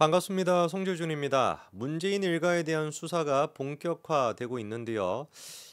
반갑습니다. 송재준입니다. 문재인 일가에 대한 수사가 본격화되고 있는데요.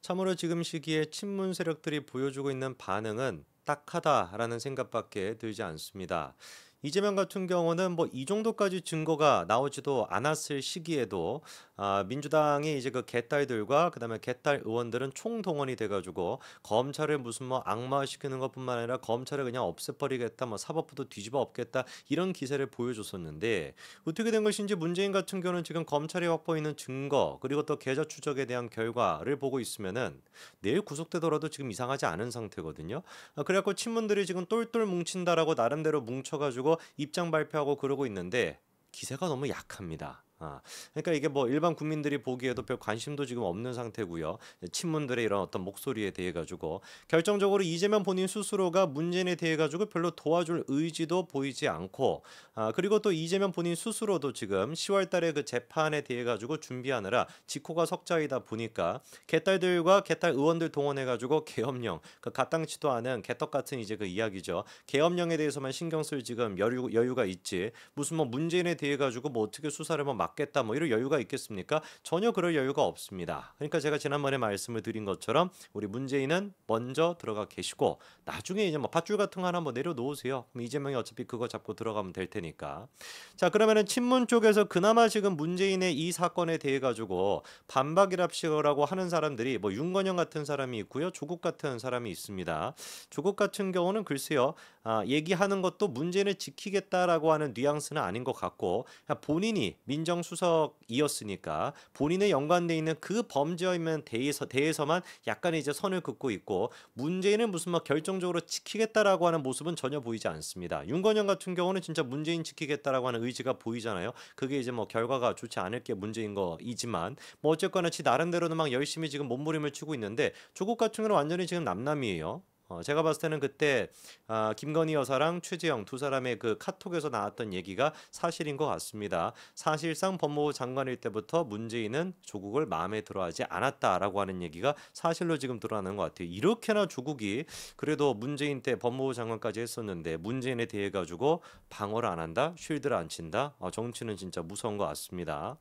참으로 지금 시기에 친문 세력들이 보여주고 있는 반응은 딱하다라는 생각밖에 들지 않습니다. 이재명 같은 경우는 뭐 이 정도까지 증거가 나오지도 않았을 시기에도 민주당이 이제 그 개딸들과 그다음에 개딸 의원들은 총동원이 돼가지고 검찰을 무슨 뭐 악마시키는 것뿐만 아니라 검찰을 그냥 없애버리겠다, 뭐 사법부도 뒤집어 엎겠다 이런 기세를 보여줬었는데 어떻게 된 것인지 문재인 같은 경우는 지금 검찰이 확보있는 증거 그리고 또 계좌 추적에 대한 결과를 보고 있으면은 내일 구속되더라도 지금 이상하지 않은 상태거든요. 그래갖고 친문들이 지금 똘똘 뭉친다라고 나름대로 뭉쳐가지고 입장 발표하고 그러고 있는데 기세가 너무 약합니다. 그러니까 이게 뭐 일반 국민들이 보기에도 별 관심도 지금 없는 상태고요. 친문들의 이런 어떤 목소리에 대해 가지고 결정적으로 이재명 본인 스스로가 문재인에 대해 가지고 별로 도와줄 의지도 보이지 않고 그리고 또 이재명 본인 스스로도 지금 10월 달에 그 재판에 대해 가지고 준비하느라 직후가 석자이다 보니까 개딸들과 개딸 의원들 동원해 가지고 계엄령 그 가당치도 않은 개떡 같은 이제 그 이야기죠. 계엄령에 대해서만 신경 쓸 지금 여유가 있지. 무슨 뭐 문재인에 대해 가지고 뭐 어떻게 수사를 뭐 막겠다 뭐 이런 여유가 있겠습니까? 전혀 그럴 여유가 없습니다. 그러니까 제가 지난번에 말씀을 드린 것처럼 우리 문재인은 먼저 들어가 계시고 나중에 이제 뭐 밧줄 같은 거 하나 뭐 내려놓으세요. 그럼 이재명이 어차피 그거 잡고 들어가면 될 테니까. 자, 그러면은 친문 쪽에서 그나마 지금 문재인의 이 사건에 대해 가지고 반박이랍시라고 하는 사람들이 뭐 윤건영 같은 사람이 있고요. 조국 같은 사람이 있습니다. 조국 같은 경우는 글쎄요. 얘기하는 것도 문재인을 지키겠다라고 하는 뉘앙스는 아닌 것 같고 본인이 민정수석이었으니까 본인에 연관돼 있는 그 범죄에 대해서만 약간 이제 선을 긋고 있고 문재인은 무슨 막 결정적으로 지키겠다라고 하는 모습은 전혀 보이지 않습니다. 윤건영 같은 경우는 진짜 문재인 지키겠다라고 하는 의지가 보이잖아요. 그게 이제 뭐 결과가 좋지 않을 게 문제인 거이지만 뭐 어쨌거나 지 나름대로는 막 열심히 지금 몸부림을 치고 있는데 조국 같은 경우는 완전히 지금 남남이에요. 제가 봤을 때는 그때 김건희 여사랑 최재형 두 사람의 그 카톡에서 나왔던 얘기가 사실인 것 같습니다. 사실상 법무부 장관일 때부터 문재인은 조국을 마음에 들어하지 않았다라고 하는 얘기가 사실로 지금 드러나는 것 같아요. 이렇게나 조국이 그래도 문재인 때 법무부 장관까지 했었는데 문재인에 대해 가지고 방어를 안 한다, 쉴드를 안 친다. 정치는 진짜 무서운 것 같습니다.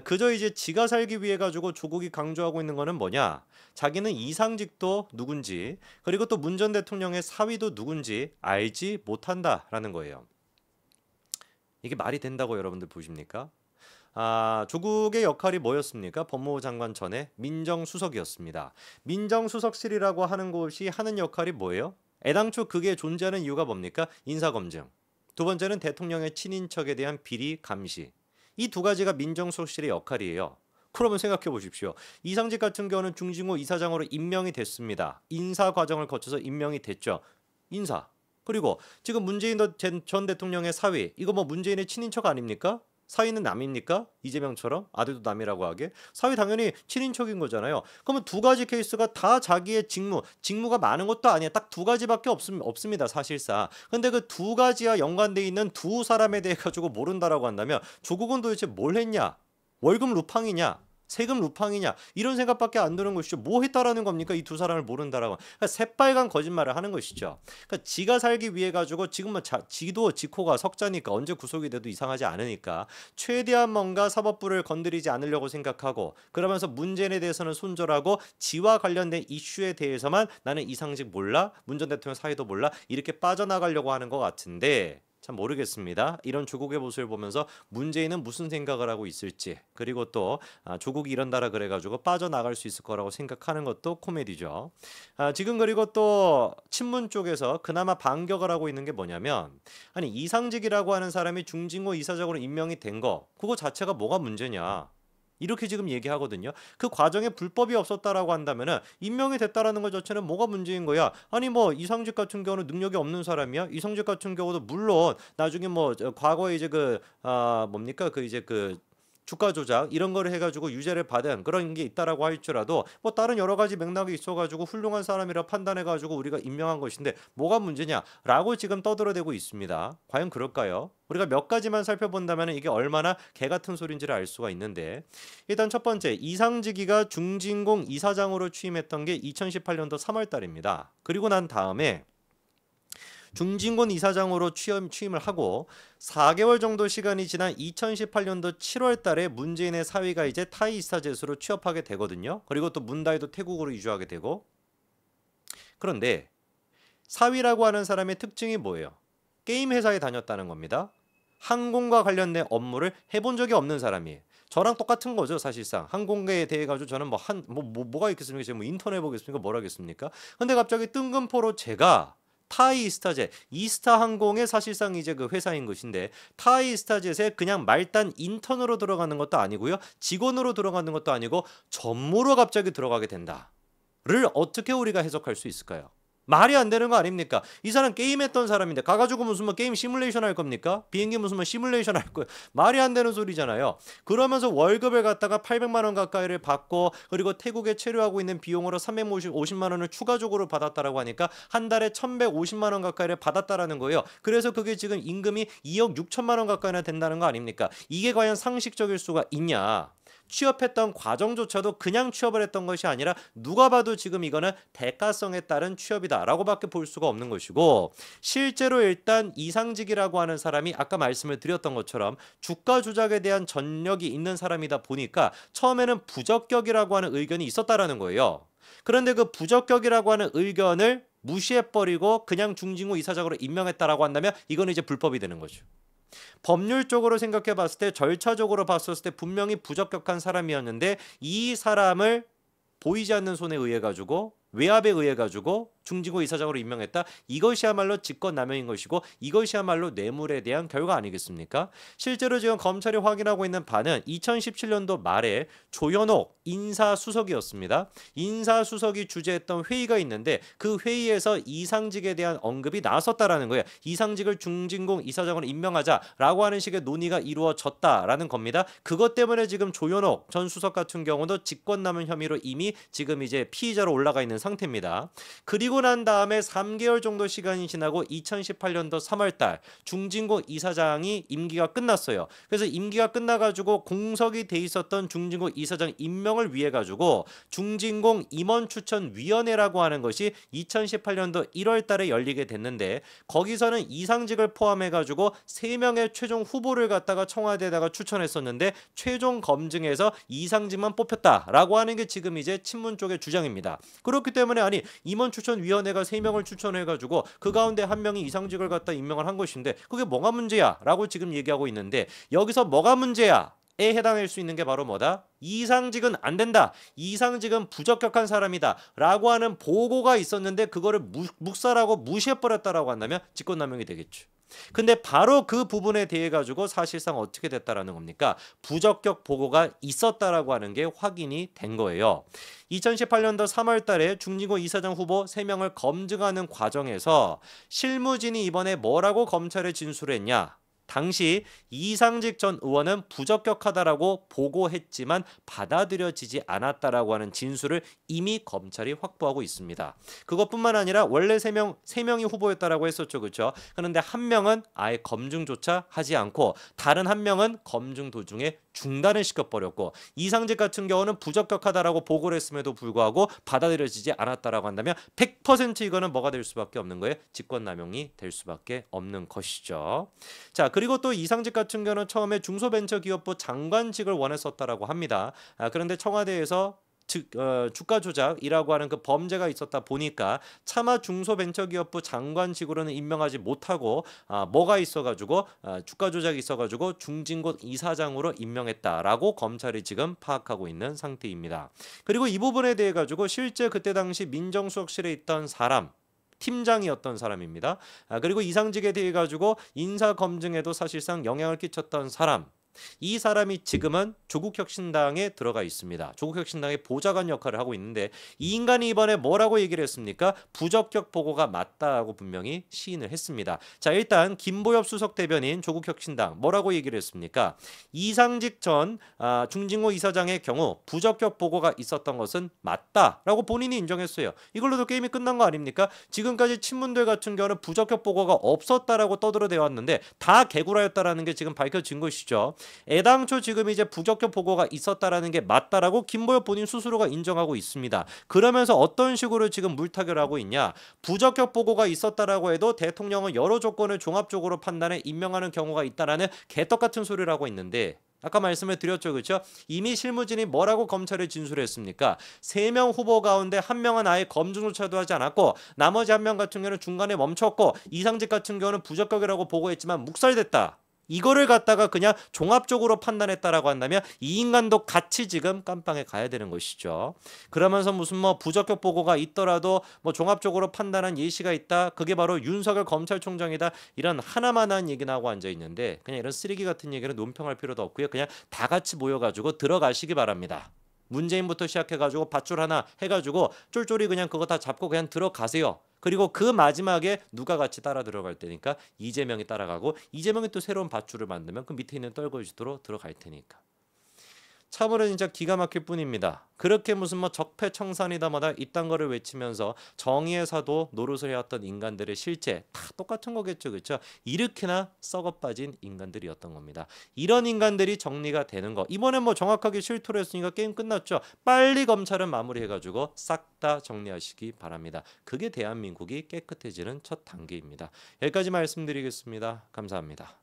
그저 이제 지가 살기 위해 가지고 조국이 강조하고 있는 거는 뭐냐? 자기는 이상직도 누군지 그리고 또 문 전 대통령의 사위도 누군지 알지 못한다라는 거예요. 이게 말이 된다고 여러분들 보십니까? 조국의 역할이 뭐였습니까? 법무부 장관 전에 민정수석이었습니다. 민정수석실이라고 하는 곳이 하는 역할이 뭐예요? 애당초 그게 존재하는 이유가 뭡니까? 인사검증. 두 번째는 대통령의 친인척에 대한 비리 감시. 이 두 가지가 민정수석실의 역할이에요. 그러면 생각해 보십시오. 이상직 같은 경우는 중징후 이사장으로 임명이 됐습니다. 인사 과정을 거쳐서 임명이 됐죠. 인사. 그리고 지금 문재인 전 대통령의 사위. 이거 뭐 문재인의 친인척 아닙니까? 사위는 남입니까? 이재명처럼 아들도 남이라고 하게 사위 당연히 친인척인 거잖아요. 그러면 두 가지 케이스가 다 자기의 직무가 많은 것도 아니야. 딱 두 가지밖에 없습니다. 사실상. 근데 그 두 가지와 연관돼 있는 두 사람에 대해 가지고 모른다라고 한다면 조국은 도대체 뭘 했냐? 월급 루팡이냐? 세금 루팡이냐? 이런 생각밖에 안 드는 것이죠. 뭐 했다라는 겁니까? 이 두 사람을 모른다라고. 그러니까 새빨간 거짓말을 하는 것이죠. 그러니까 지가 살기 위해 가지고 지금 뭐 지도 지코가 석자니까 언제 구속이 돼도 이상하지 않으니까 최대한 뭔가 사법부를 건드리지 않으려고 생각하고 그러면서 문재인에 대해서는 손절하고 지와 관련된 이슈에 대해서만 나는 이상직 몰라, 문 전 대통령 사이도 몰라 이렇게 빠져나가려고 하는 것 같은데 참 모르겠습니다. 이런 조국의 모습을 보면서 문재인은 무슨 생각을 하고 있을지 그리고 또 조국이 이런다라 그래가지고 빠져나갈 수 있을 거라고 생각하는 것도 코미디죠. 지금 그리고 또 친문 쪽에서 그나마 반격을 하고 있는 게 뭐냐면 아니 이상직이라고 하는 사람이 중징후 이사장으로 임명이 된 거 그거 자체가 뭐가 문제냐. 이렇게 지금 얘기하거든요. 그 과정에 불법이 없었다라고 한다면은 임명이 됐다라는 것 자체는 뭐가 문제인 거야? 아니 뭐 이상직 같은 경우는 능력이 없는 사람이야. 이상직 같은 경우도 물론 나중에 뭐 과거에 이제 뭡니까 그 이제 그 주가 조작 이런 거를 해가지고 유죄를 받은 그런 게 있다라고 할지라도 뭐 다른 여러 가지 맥락이 있어가지고 훌륭한 사람이라 판단해가지고 우리가 임명한 것인데 뭐가 문제냐라고 지금 떠들어대고 있습니다. 과연 그럴까요? 우리가 몇 가지만 살펴본다면 이게 얼마나 개 같은 소리인지를 알 수가 있는데 일단 첫 번째 이상직이가 중진공 이사장으로 취임했던 게 2018년도 3월 달입니다. 그리고 난 다음에 중진군 이사장으로 취임을 하고 4개월 정도 시간이 지난 2018년도 7월 달에 문재인의 사위가 이제 타이스타젯으로 취업하게 되거든요. 그리고 또 문다이도 태국으로 이주하게 되고. 그런데 사위라고 하는 사람의 특징이 뭐예요? 게임 회사에 다녔다는 겁니다. 항공과 관련된 업무를 해본 적이 없는 사람이에요. 저랑 똑같은 거죠, 사실상. 항공계에 대해 가지고 저는 뭐가 있겠습니까? 지금 뭐 인턴 해보겠습니까? 뭘 하겠습니까? 근데 갑자기 뜬금포로 제가 타이스타젯, 이스타항공의 사실상 이제 그 회사인 것인데 타이스타젯에 그냥 말단 인턴으로 들어가는 것도 아니고요. 직원으로 들어가는 것도 아니고 전무로 갑자기 들어가게 된다를 어떻게 우리가 해석할 수 있을까요? 말이 안 되는 거 아닙니까? 이 사람 게임했던 사람인데 가가지고 무슨 뭐 게임 시뮬레이션 할 겁니까? 비행기 무슨 뭐 시뮬레이션 할 거예요? 말이 안 되는 소리잖아요. 그러면서 월급을 갖다가 800만 원 가까이를 받고 그리고 태국에 체류하고 있는 비용으로 350만 원을 추가적으로 받았다라고 하니까 한 달에 1,150만 원 가까이를 받았다라는 거예요. 그래서 그게 지금 임금이 2억 6천만 원 가까이나 된다는 거 아닙니까? 이게 과연 상식적일 수가 있냐? 취업했던 과정조차도 그냥 취업을 했던 것이 아니라 누가 봐도 지금 이거는 대가성에 따른 취업이다라고밖에 볼 수가 없는 것이고, 실제로 일단 이상직이라고 하는 사람이 아까 말씀을 드렸던 것처럼 주가 조작에 대한 전력이 있는 사람이다 보니까 처음에는 부적격이라고 하는 의견이 있었다라는 거예요. 그런데 그 부적격이라고 하는 의견을 무시해버리고 그냥 중진구 이사장으로 임명했다라고 한다면 이건 이제 불법이 되는 거죠. 법률적으로 생각해 봤을 때, 절차적으로 봤었을 때 분명히 부적격한 사람이었는데 이 사람을 보이지 않는 손에 의해 가지고, 외압에 의해 가지고 중진구 이사장으로 임명했다. 이것이야말로 직권남용인 것이고 이것이야말로 뇌물에 대한 결과 아니겠습니까? 실제로 지금 검찰이 확인하고 있는 바는 2017년도 말에 조현옥 인사수석이었습니다. 인사수석이 주재했던 회의가 있는데 그 회의에서 이상직에 대한 언급이 나왔었다라는 거예요. 이상직을 중진공 이사장으로 임명하자라고 하는 식의 논의가 이루어졌다라는 겁니다. 그것 때문에 지금 조현옥 전 수석 같은 경우도 직권남용 혐의로 이미 지금 이제 피의자로 올라가 있는 상태입니다. 그리고 난 다음에 3개월 정도 시간이 지나고 2018년도 3월달 중진공 이사장이 임기가 끝났어요. 그래서 임기가 끝나가지고 공석이 돼 있었던 중진공 이사장 임명을 위해 가지고 중진공 임원추천위원회라고 하는 것이 2018년도 1월달에 열리게 됐는데 거기서는 이상직을 포함해 가지고 3명의 최종 후보를 갖다가 청와대에다가 추천했었는데 최종 검증에서 이상직만 뽑혔다라고 하는 게 지금 이제 친문 쪽의 주장입니다. 그렇기 때문에 아니 임원추천위원회가 3명을 추천해가지고 그 가운데 한 명이 이상직을 갖다 임명을 한 것인데 그게 뭐가 문제야? 라고 지금 얘기하고 있는데 여기서 뭐가 문제야? 에 해당할 수 있는 게 바로 뭐다? 이상직은 안 된다. 이상직은 부적격한 사람이다. 라고 하는 보고가 있었는데 그거를 묵살하고 무시해버렸다라고 한다면 직권남용이 되겠죠. 근데 바로 그 부분에 대해 가지고 사실상 어떻게 됐다라는 겁니까? 부적격 보고가 있었다라고 하는 게 확인이 된 거예요. 2018년도 3월 달에 중진구 이사장 후보 3명을 검증하는 과정에서 실무진이 이번에 뭐라고 검찰에 진술했냐? 당시 이상직 전 의원은 부적격하다라고 보고했지만 받아들여지지 않았다라고 하는 진술을 이미 검찰이 확보하고 있습니다. 그것뿐만 아니라 원래 3명이 후보였다라고 했었죠. 그렇죠? 그런데 한 명은 아예 검증조차 하지 않고 다른 한 명은 검증 도중에 중단을 시켜버렸고 이상직 같은 경우는 부적격하다라고 보고를 했음에도 불구하고 받아들여지지 않았다라고 한다면 100% 이거는 뭐가 될 수밖에 없는 거예요? 직권남용이 될 수밖에 없는 것이죠. 자, 그리고 또 이상직 같은 경우는 처음에 중소벤처기업부 장관직을 원했었다라고 합니다. 그런데 청와대에서 주가 조작이라고 하는 그 범죄가 있었다 보니까 차마 중소벤처기업부 장관직으로는 임명하지 못하고 뭐가 있어가지고 주가 조작이 있어가지고 중진국 이사장으로 임명했다라고 검찰이 지금 파악하고 있는 상태입니다. 그리고 이 부분에 대해 가지고 실제 그때 당시 민정수석실에 있던 사람 팀장이었던 사람입니다. 그리고 이상직에 대해 가지고 인사 검증에도 사실상 영향을 끼쳤던 사람. 이 사람이 지금은 조국혁신당에 들어가 있습니다. 조국혁신당의 보좌관 역할을 하고 있는데 이 인간이 이번에 뭐라고 얘기를 했습니까? 부적격 보고가 맞다고 분명히 시인을 했습니다. 자, 일단 김보엽 수석 대변인 조국혁신당 뭐라고 얘기를 했습니까? 이상직 전 중진구 이사장의 경우 부적격 보고가 있었던 것은 맞다라고 본인이 인정했어요. 이걸로도 게임이 끝난 거 아닙니까? 지금까지 친문들 같은 경우는 부적격 보고가 없었다라고 떠들어대왔는데 다 개구라였다라는 게 지금 밝혀진 것이죠. 애당초 지금 이제 부적격 보고가 있었다라는 게 맞다라고 김보엽 본인 스스로가 인정하고 있습니다. 그러면서 어떤 식으로 지금 물타기를 하고 있냐? 부적격 보고가 있었다라고 해도 대통령은 여러 조건을 종합적으로 판단해 임명하는 경우가 있다라는 개떡 같은 소리를 하고 있는데 아까 말씀을 드렸죠. 그렇죠? 이미 실무진이 뭐라고 검찰에 진술했습니까? 3명 후보 가운데 1명은 아예 검증조차도 하지 않았고 나머지 1명 같은 경우는 중간에 멈췄고 이상직 같은 경우는 부적격이라고 보고했지만 묵살됐다. 이거를 갖다가 그냥 종합적으로 판단했다라고 한다면 이 인간도 같이 지금 깜빵에 가야 되는 것이죠. 그러면서 무슨 뭐 부적격 보고가 있더라도 뭐 종합적으로 판단한 예시가 있다. 그게 바로 윤석열 검찰총장이다. 이런 하나만한 얘기나 하고 앉아 있는데 그냥 이런 쓰레기 같은 얘기는 논평할 필요도 없고요. 그냥 다 같이 모여가지고 들어가시기 바랍니다. 문재인부터 시작해가지고 밧줄 하나 해가지고 쫄쫄이 그냥 그거 다 잡고 그냥 들어가세요. 그리고 그 마지막에 누가 같이 따라 들어갈 테니까 이재명이 따라가고 이재명이 또 새로운 밧줄을 만들면 그 밑에 있는 떨거지도로 들어갈 테니까. 참으로 진짜 기가 막힐 뿐입니다. 그렇게 무슨 뭐 적폐청산이다 뭐다 이딴 거를 외치면서 정의의 사도 노릇을 해왔던 인간들의 실제 다 똑같은 거겠죠. 그렇죠? 이렇게나 썩어 빠진 인간들이었던 겁니다. 이런 인간들이 정리가 되는 거. 이번에 뭐 정확하게 실토를 했으니까 게임 끝났죠. 빨리 검찰은 마무리해가지고 싹 다 정리하시기 바랍니다. 그게 대한민국이 깨끗해지는 첫 단계입니다. 여기까지 말씀드리겠습니다. 감사합니다.